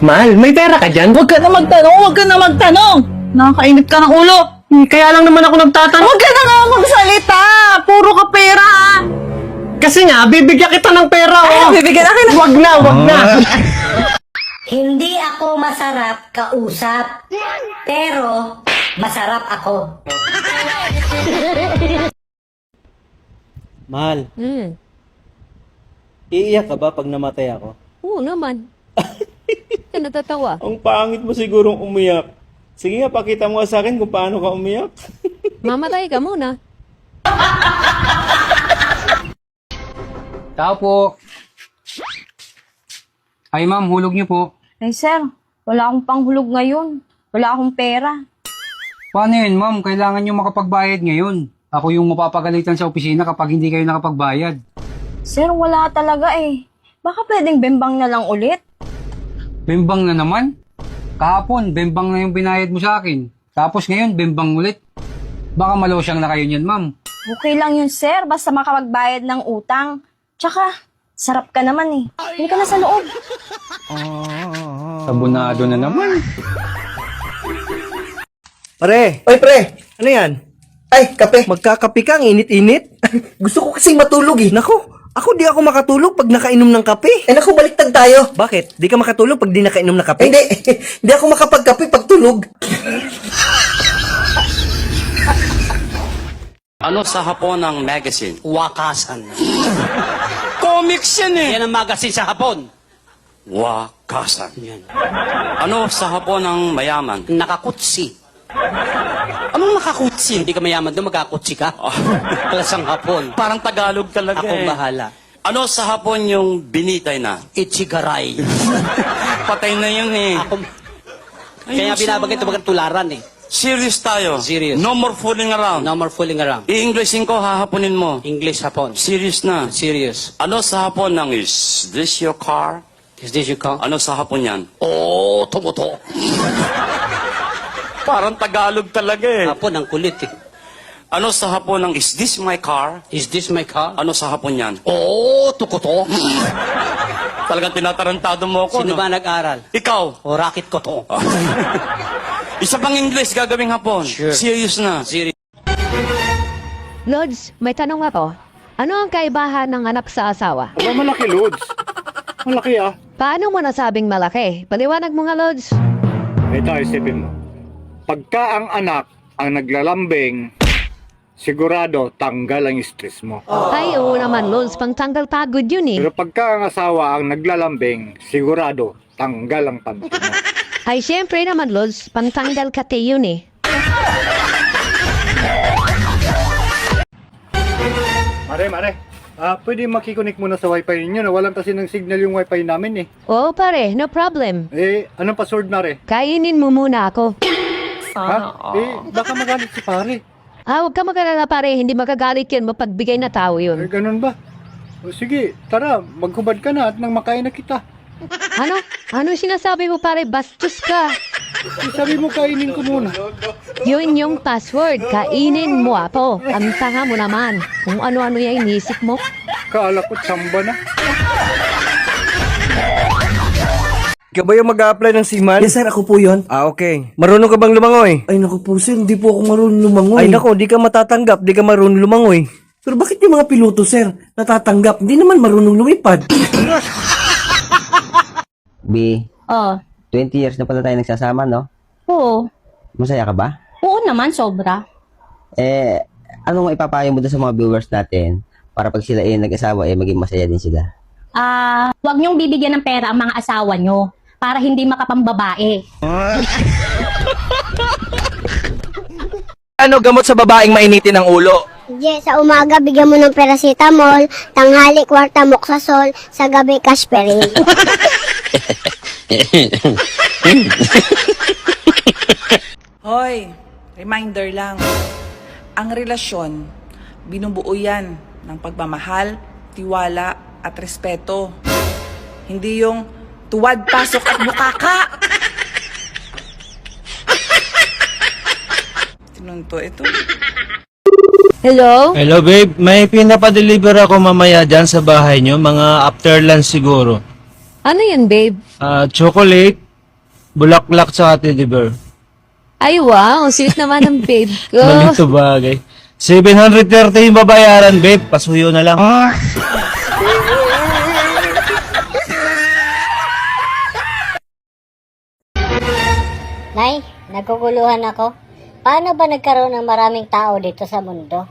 Mahal, may pera ka dyan? Huwag ka na magtanong, huwag ka na magtanong! Nakakainit ka ng ulo! Kaya lang naman ako nagtatanong. Huwag ka na nga magsalita! Puro ka pera, ah! Kasi nga, bibigyan kita ng pera, oh. Bibigyan akin na! Wag na, wag na. Hindi ako masarap kausap, pero masarap ako. Mahal, iiyak ka ba pag namatay ako? Oo naman. Ka natatawa. Ang pangit mo sigurong umiyak. Sige nga, pakita mo nga sa akin kung paano ka umiyak. Mamatay ka muna. Tao po. Ay ma'am, hulog niyo po. Ay sir, wala akong panghulog ngayon. Wala akong pera. Paano yun ma'am? Kailangan niyo makapagbayad ngayon. Ako yung mapapagalitan sa opisina kapag hindi kayo nakapagbayad. Sir, wala talaga eh. Baka pwedeng bembang na lang ulit. Bembang na naman? Kahapon, bembang na yung binayad mo sa akin. Tapos ngayon, bembang ulit. Baka malosyang na kayo niyan ma'am. Okay lang yun sir, basta makapagbayad ng utang. Tsaka, sarap ka naman eh. Hindi ka na sa loob. Sabunado na naman. Pare, Oy, pre. ano yan? Ay, kape. Magkakape ka, ang init-init? Gusto ko kasing matulog, eh. Naku, di ako makatulog pag nakainom ng kape. Eh, naku, baliktad tayo. Bakit? Di ka makatulog pag di nakainom ng kape? Hindi. Hindi ako makapagkape pag tulog. Ano sa Hapon ang magazine? Wakasan. Comics yan eh! Yan ang magazine sa Hapon. Wakasan. Yan. Ano sa Hapon ang mayaman? Nakakutsi. Anong nakakutsi? Hindi ka mayaman doon, magkakutsi ka. Klasang Hapon. Parang Tagalog talaga Akong eh. bahala. Ano sa Hapon yung binitay na? Ichigaray. Patay na yun eh. Kaya binabagay ito bagang tularan eh. Serious tayo. Serious. No more fooling around. No more fooling around. I-Englishin ko, hahaponin mo. English Hapon. Serious na. Serious. Ano sa Hapon ng is this your car? Is this your car? Ano sa Hapon yan? Oh, tumuto. Parang Tagalog talaga eh. Hapon, ang kulit eh. Ano sa Hapon ng is this my car? Is this my car? Ano sa Hapon yan? Oh, tukuto. Talagang tinatarantado mo ako, Sino no? ba nag-aral? Ikaw. O racket ko to. Isa pang English gagawing Hapon. Sure. Serious na. Serious. Lods, may tanong ako. Ano ang kaibahan ng anak sa asawa? Aba, malaki, Lods. Malaki, ah. Paano mo nasabing malaki? Paliwanag mo nga, Lods. Ito, isipin mo. Pagka ang anak ang naglalambing, sigurado tanggal ang stress mo. Ay, oo naman, Lods. Pangtanggal pagod yun eh. Pero pagka ang asawa ang naglalambing, sigurado tanggal ang panty mo. Ay, syempre naman, Lods. Pangtanggal kate yun eh. Mare. Pwede makikonik muna sa wifi ninyo na walang kasi ng signal yung wifi namin eh. Oo, pare. No problem. Anong password, Mare? Kainin mo muna ako. Baka magalit si pare. Huwag ka mag-alala, pare. Hindi makagalit yun. Mapagbigay na tao yun. Ganun ba? O, sige, tara, maghubad ka na at nang makain na kita. Ano? Ano sinasabi mo, pare? Bastos ka. Sabi mo kainin ko muna. Yun yung password. Kainin mo ako. Ang tanga mo naman. Kung ano-ano yung inisip mo. Kaala ko tsamba na. Ikaw ba yung mag-a-apply ng Siman? Yes, sir. Ako po yun. Okay. Marunong ka bang lumangoy? Ay, naku po, sir. Hindi po ako marunong lumangoy. Ay nako, di ka matatanggap, di ka marunong lumangoy. Pero bakit yung mga piloto, sir, natatanggap? Hindi naman marunong lumipad. B, Oh, 20 years na pala tayo nagsasama, no? oo. Masaya ka ba? Oo naman, sobra. Anong ipapayo mo doon sa mga viewers natin para pag sila nag-asawa, maging masaya din sila? Huwag niyong bibigyan ng pera ang mga asawa niyo para hindi makapambabae. Ano gamot sa babaeng mainitin ang ulo? Yes, sa umaga bigyan mo ng paracetamol, tanghali kwarta moxazol, sa gabi caspherin. Hoy, reminder lang. Ang relasyon, binubuo yan ng pagmamahal, tiwala, at respeto. Hindi yung tuwad, pasok at bukaka. Sinunto ito. Hello? Hello babe, may pinapadeliver ako mamaya dyan sa bahay nyo, mga after lunch siguro. Ano yan, babe? Chocolate, Bulaklak sa Teddy Bear. Ay wow, ang sweet naman ng babe ko. Malito bagay. 730 yung babayaran, babe. Pasuyo na lang. Nay, naguguluhan ako. Paano ba nagkaroon ng maraming tao dito sa mundo?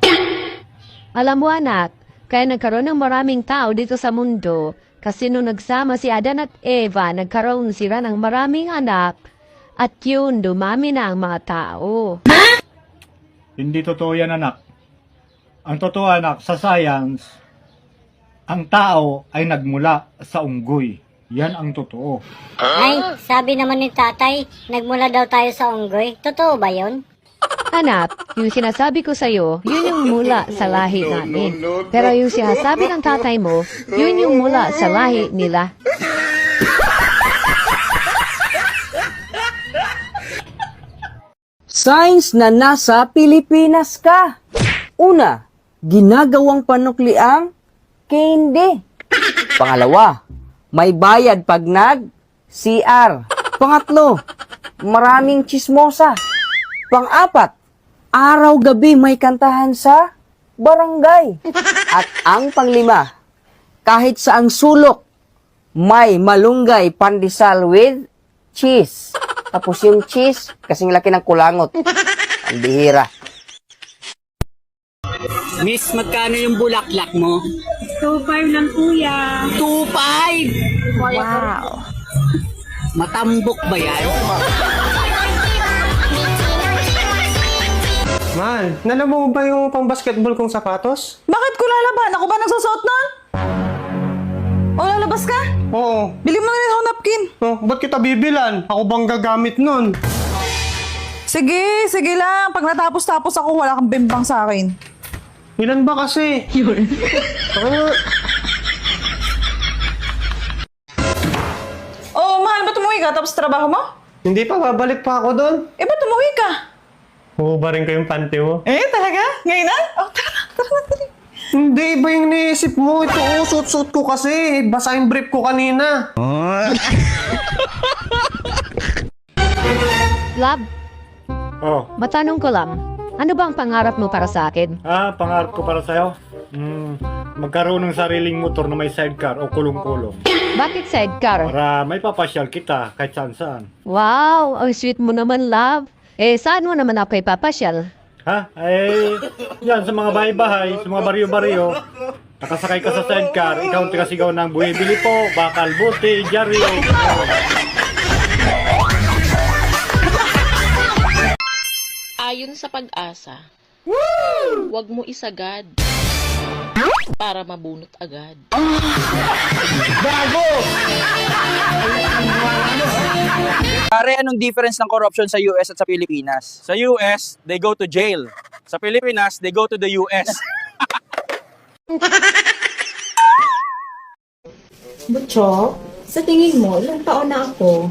Alam mo anak, kaya nagkaroon ng maraming tao dito sa mundo kasi nung nagsama si Adan at Eva, nagkaroon sila ng maraming anak at yun, dumami na ang mga tao. Hindi totoo yan, anak. Ang totoo, anak, sa science, ang tao ay nagmula sa unggoy. Yan ang totoo. Ay, sabi naman ni tatay, nagmula daw tayo sa unggoy. Totoo ba yon? Anak, yung sinasabi ko sa'yo, yun yung mula sa lahi namin. Pero yung sinasabi ng tatay mo, yun yung mula sa lahi nila. Science na nasa Pilipinas ka. Una, ginagawang panukliang hindi. Pangalawa, may bayad pag nag-CR. Pangatlo, maraming chismosa. Pang-apat, araw-gabi may kantahan sa barangay. At ang panglima, kahit saang sulok, may malunggay pandesal with cheese. Tapos yung cheese, kasing laki ng kulangot. Ang bihira. Miss, magkano yung bulaklak mo? 2.5 lang kuya. 2.5! Wow. Matambok ba yan? Mahal, nalaman mo ba yung pang-basketball kong sapatos? Bakit ko lalaban? Ako ba nagsusuot nun? O lalabas ka? Oo. Bili mo na rin ako napkin. Oh, ba't kita bibilan? Ako bang gagamit nun? Sige, sige lang. Pag natapos-tapos ako, wala kang bimbang sa akin. Ilan ba kasi? Yun. Oh, mahal, ba't umuwi ka? Tapos trabaho mo? Hindi pa, babalik pa ako doon. Eh, ba't umuwi ka? Huhubarin ko yung panty mo. Eh, talaga? Ngayon na? Oh, tara na, tara. Hindi, iba yung naisip mo. Ito, suit-suit ko kasi. Basa yung brief ko kanina. Love, Oh, matanong ko lang, ano bang pangarap mo para sa akin? pangarap ko para sa'yo? Magkaroon ng sariling motor na may sidecar o kulong-kulong. Bakit sidecar? Para may papasyal kita kahit saan-saan. Wow, ang sweet mo naman, love. Eh, saan mo naman ako ipapasyal? Ha? Yan sa mga bahay-bahay, sa mga baryo-baryo. Nakasakay ka sa sidecar, ikaw ang tigasigaw ng buwibili po, bakal, buti, jaryo. Ayon sa pag-asa, huwag mo isagad para mabunot agad. Pare, anong difference ng corruption sa US at sa Pilipinas? Sa US, they go to jail. Sa Pilipinas, they go to the US. Butchok, sa tingin mo, ilang taon na ako?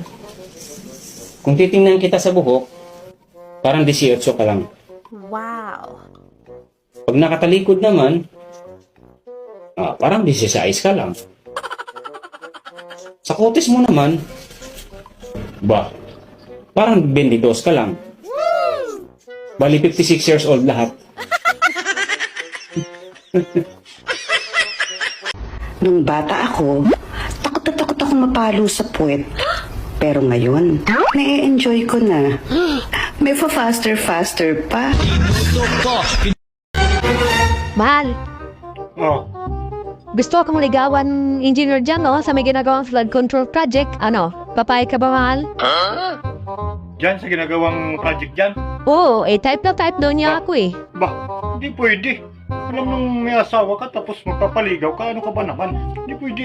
Kung titingnan kita sa buhok, parang 18 ka lang. Wow. Pag nakatalikod naman, parang 16 ka lang. Sa kutis mo naman, parang 22 ka lang. Bali 56 years old lahat. Nung bata ako, takot na takot ako mapalo sa puwet. Pero ngayon, na-enjoy ko na. May faster pa. Mahal, Oh, gusto akong ligawan engineer dyan, no? Sa may ginagawang flood control project. Ano, papayag ka ba, mahal? dyan sa ginagawang project dyan. Oo, type na type daw niya ako eh. Hindi pwede. Alam nung may asawa ka tapos magpapaligaw ka, ano ka ba naman? Hindi pwede.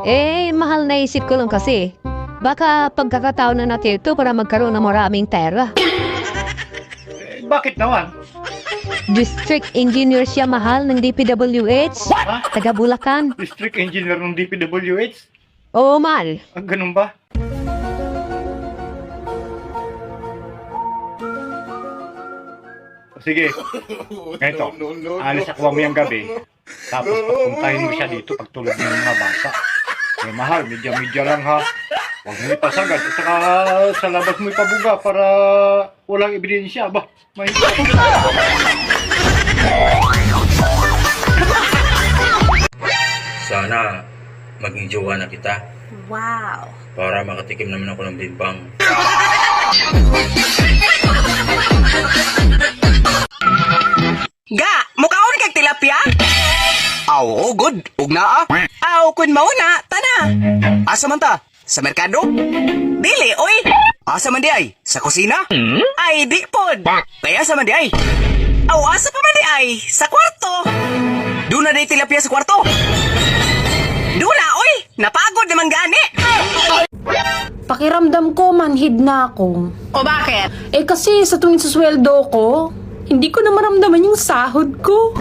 Eh, mahal na isip ko lang kasi. Baka pagkakataon na natin ito para magkaroon ng maraming pera. Bakit naman? District engineer siya, mahal, ng DPWH. Taga Bulacan. District engineer ng DPWH? Oo, mahal. Ganun ba? Sige, ganito, alis ako mamayang gabi, tapos papuntahin mo siya dito pagtulog ng mga bata. Eh mahal, media lang ha. Huwag mo ipasagad at saka sa labas mo ipabuga para walang ebidensya ba? Sana maging jowa na kita Wow. para makatikim naman ako ng bimbang. Ga, mukaon kag tilapia? Aw, good. Ug naa. Aw, kun mao na, tana. Asa man ta? Sa merkado? Dili, oy. Asa man di ay? Sa kusina? Ay, di pod. Kaya asa man di ay? Aw, asa pa man di ay? Sa kwarto. Doon na day tilapia sa kwarto. Doon na, oy. Napagod naman gani. Pakiramdam ko, manhid na ako. O bakit? Eh kasi sa tuwing susweldo ko, hindi ko na maramdaman yung sahod ko.